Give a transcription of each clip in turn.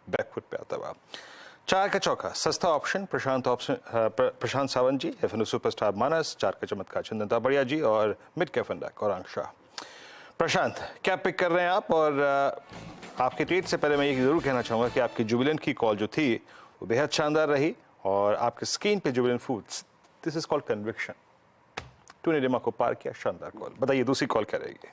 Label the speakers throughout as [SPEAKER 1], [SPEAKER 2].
[SPEAKER 1] Back foot पे आता हुआ। 4 का चौका सस्ता ऑप्शन प्रशांत सावंत जी, एफएनओ सुपरस्टार मानस, 4 का चमत्कार चंदन ताबड़िया जी और मिड कैफ फंडा गौरांग शाह। प्रशांत, क्या पिक कर रहे हैं आप? और आपके ट्वीट से पहले मैं ये जरूर कहना चाहूंगा कि आपकी जुबिलेंट की कॉल जो थी वो बेहद शानदार रही और आपके स्क्रीन पे Jubilant foods, this is called conviction, तूने डिमा को पार किया। शानदार कॉल। बताइए दूसरी कॉल क्या रहेगी?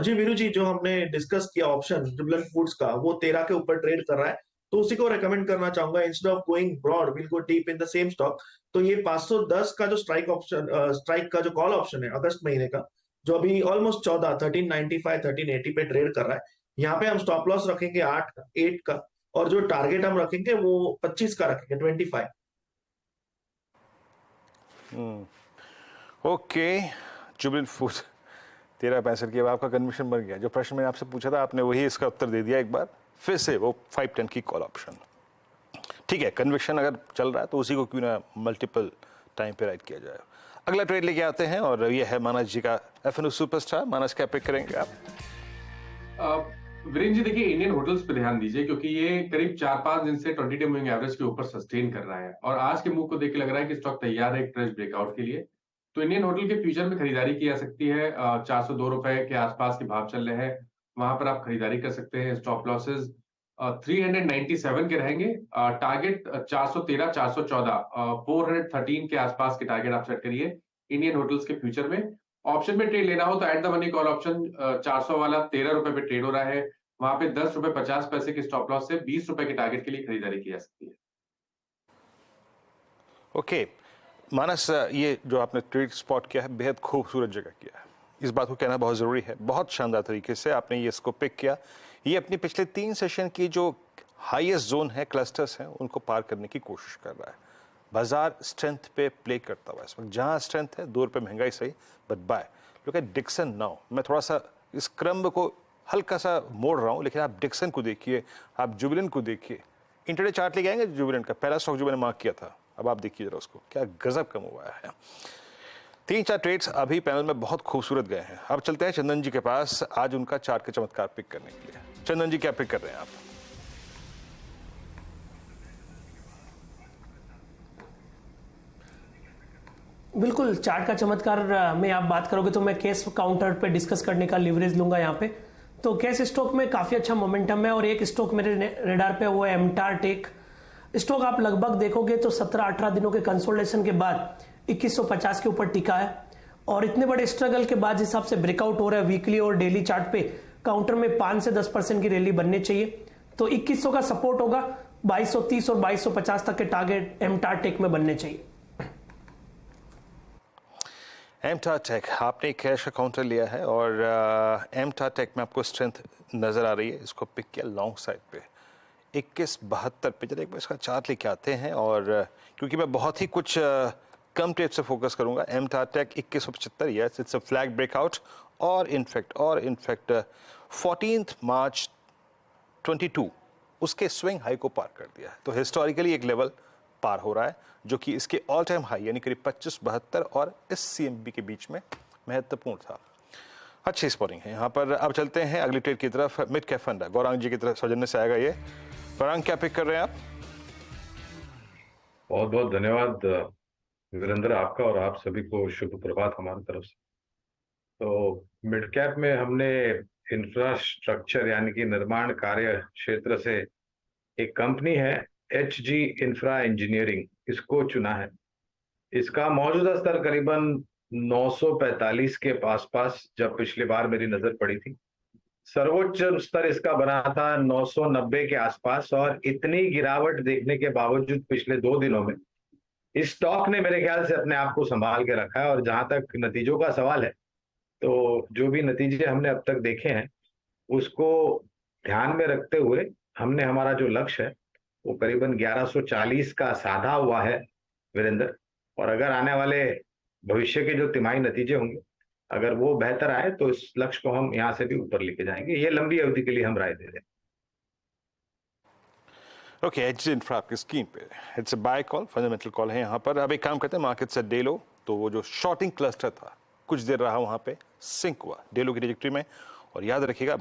[SPEAKER 2] जी वीरू जी, जो हमने डिस्कस किया ऑप्शन जुबलेंट फूड्स का, वो 13 के ऊपर ट्रेड कर रहा है, तो उसी को रेकमेंड करना चाहूंगा। Instead of going broad will go deep in the same stock. तो ये 510 का जो स्ट्राइक का जो कॉल ऑप्शन है अगस्त महीने का, जो अभी ऑलमोस्ट 1395 1380 पे ट्रेड कर रहा है, यहाँ पे हम स्टॉप लॉस रखेंगे 8 का, और जो टारगेट हम रखेंगे वो 25 का रखेंगे, 25।
[SPEAKER 1] ओके, जुबिलेंट फूड 13.65 की। अब आपका कन्विक्शन बन गया। जो प्रश्न मैंने आपसे पूछा था आपने वही इसका उत्तर दे दिया एक बार फिर से, वो 510 की कॉल ऑप्शन। ठीक है, कन्विक्शन अगर चल रहा है तो उसी को क्यों ना मल्टीपल टाइम पे राइट किया जाए। अगला ट्रेड लेके आते हैं और ये है मानस जी का एफएनओ सुपरस्टार। मानस, क्या पिक करेंगे आप?
[SPEAKER 3] वीरेंद्र जी, देखिए इंडियन होटल्स पे ध्यान दीजिए, क्योंकि ये करीब 4-5 दिन से 20-डे मूविंग एवरेज के ऊपर सस्टेन कर रहा है और आज के मूव को देख के लग रहा है कि स्टॉक तैयार है एक फ्रेश ब्रेकआउट के लिए। तो इंडियन होटल के फ्यूचर में खरीदारी की जा सकती है। 402 रुपए के आसपास के भाव चल रहे हैं, वहां पर आप खरीदारी कर सकते हैं। स्टॉप लॉसेज 397 के रहेंगे। टारगेट 413 414 413 के आसपास के टारगेट आप सेट करिए इंडियन होटल्स के फ्यूचर में। ऑप्शन में ट्रेड लेना हो तो at the money call option 400 वाला 13 रुपए पे ट्रेड हो रहा है, वहां पे 10 रुपए 50 पैसे के स्टॉप लॉस से 20 रुपए के टारगेट के लिए खरीदारी की जा सकती है।
[SPEAKER 1] ओके मानस, ये जो आपने ट्रेड स्पॉट किया है बेहद खूबसूरत जगह किया है, इस बात को कहना बहुत जरूरी है। बहुत शानदार तरीके से आपने ये इसको पिक किया। ये अपनी पिछले 3 सेशन की जो हाईएस्ट जोन है, क्लस्टर्स हैं, उनको पार करने की कोशिश कर रहा है। बाजार स्ट्रेंथ पे प्ले करता हुआ इस वक्त, जहां स्ट्रेंथ है 2 रुपए महंगाई सही, but buy. Look at Dixon now. मैं थोड़ा सा इस क्रम को हल्का सा मोड़ रहा हूं, लेकिन आप डिक्सन को देखिए, आप जुबिलेंट को देखिए। इंटरडे चार्ट लेके आएंगे जुबिलेंट का, पहला स्टॉक जो मैंने मार्क किया था, अब आप देखिए जरा उसको, क्या गजब कम हुआ है। 3-4 ट्रेड्स अभी पैनल में बहुत खूबसूरत गए हैं। अब चलते हैं चंदन जी के पास, आज उनका चार्ट का चमत्कार पिक करने के लिए। चंदन जी, क्या पिक कर रहे हैं आप?
[SPEAKER 4] बिल्कुल, चार्ट का चमत्कार में आप बात करोगे तो मैं कैश काउंटर पे डिस्कस करने का लिवरेज लूंगा यहाँ पे। तो कैश स्टॉक में काफी अच्छा मोमेंटम है और एक स्टॉक मेरे रेडार पे वो है एमटार टेक। स्टॉक आप लगभग देखोगे तो 17-18 दिनों के कंसोलिडेशन के बाद 2150 के ऊपर टिका है और इतने बड़े स्ट्रगल के बाद जिस हिसाब से ब्रेकआउट हो रहा है वीकली और डेली चार्ट पे, काउंटर में 5 से 10% की रैली बननी चाहिए। तो 2100 का सपोर्ट होगा, 2230 और 2250 तक के टारगेट एमटार टेक में बनने चाहिए।
[SPEAKER 1] एमटार टेक, आपने कैश का काउंटर लिया है और एमटार टेक में आपको स्ट्रेंथ नजर आ रही है। इसको पिक किया लॉन्ग साइड पे 2172 पे। जरा एक बार इसका चार्ट लेके आते हैं और क्योंकि मैं बहुत ही कुछ कम ट्रेड से फोकस करूंगा। MTAR Tech 2175, yes it's a flag breakout और इनफैक्ट 14 मार्च 22 उसके स्विंग हाई को पार कर दिया है। तो हिस्टोरिकली एक लेवल पार हो रहा है जो कि इसके ऑल टाइम हाई यानी करीब 2572 और इस सीएमबी के बीच में महत्वपूर्ण था। अच्छी स्पॉटिंग है यहाँ पर। अब चलते हैं अगली ट्रेड की तरफ। मिड कैप फंड है, गौरांग जी की तरफ सौजन्य से आएगा ये। गौरांग, क्या पिक कर रहे हैं आप?
[SPEAKER 5] बहुत बहुत धन्यवाद वीरेंद्र, आपका और आप सभी को शुभ प्रभात हमारी तरफ से। तो मिड कैप में हमने इंफ्रास्ट्रक्चर यानी कि निर्माण कार्य क्षेत्र से एक कंपनी है HG इंफ्रा इंजीनियरिंग, इसको चुना है। इसका मौजूदा स्तर करीबन 945 के आसपास जब पिछली बार मेरी नजर पड़ी थी, सर्वोच्च स्तर इसका बना था 990 के आसपास। और इतनी गिरावट देखने के बावजूद पिछले 2 दिनों में इस स्टॉक ने मेरे ख्याल से अपने आप को संभाल के रखा है। और जहां तक नतीजों का सवाल है, तो जो भी नतीजे हमने अब तक देखे हैं उसको ध्यान में रखते हुए हमने हमारा जो लक्ष्य है वो करीबन 1140 का साधा हुआ है वीरेंद्र। और अगर आने वाले भविष्य के जो तिमाही नतीजे होंगे, अगर वो बेहतर आए तो इस लक्ष्य को हम यहां से भी ऊपर लेके जाएंगे। ये लंबी अवधि के लिए हम राय दे रहे हैं।
[SPEAKER 1] ओके, एच इंफ्रा आपकी स्क्रीन पे, it's a buy call, fundamental call है यहाँ पर। अब एक काम करते हैं, मार्केट से डे लो, तो वो जो शॉर्टिंग क्लस्टर था कुछ देर रहा वहां पे, सिंक हुआ डे लो की ट्रैजेक्टरी में। और याद रखिएगा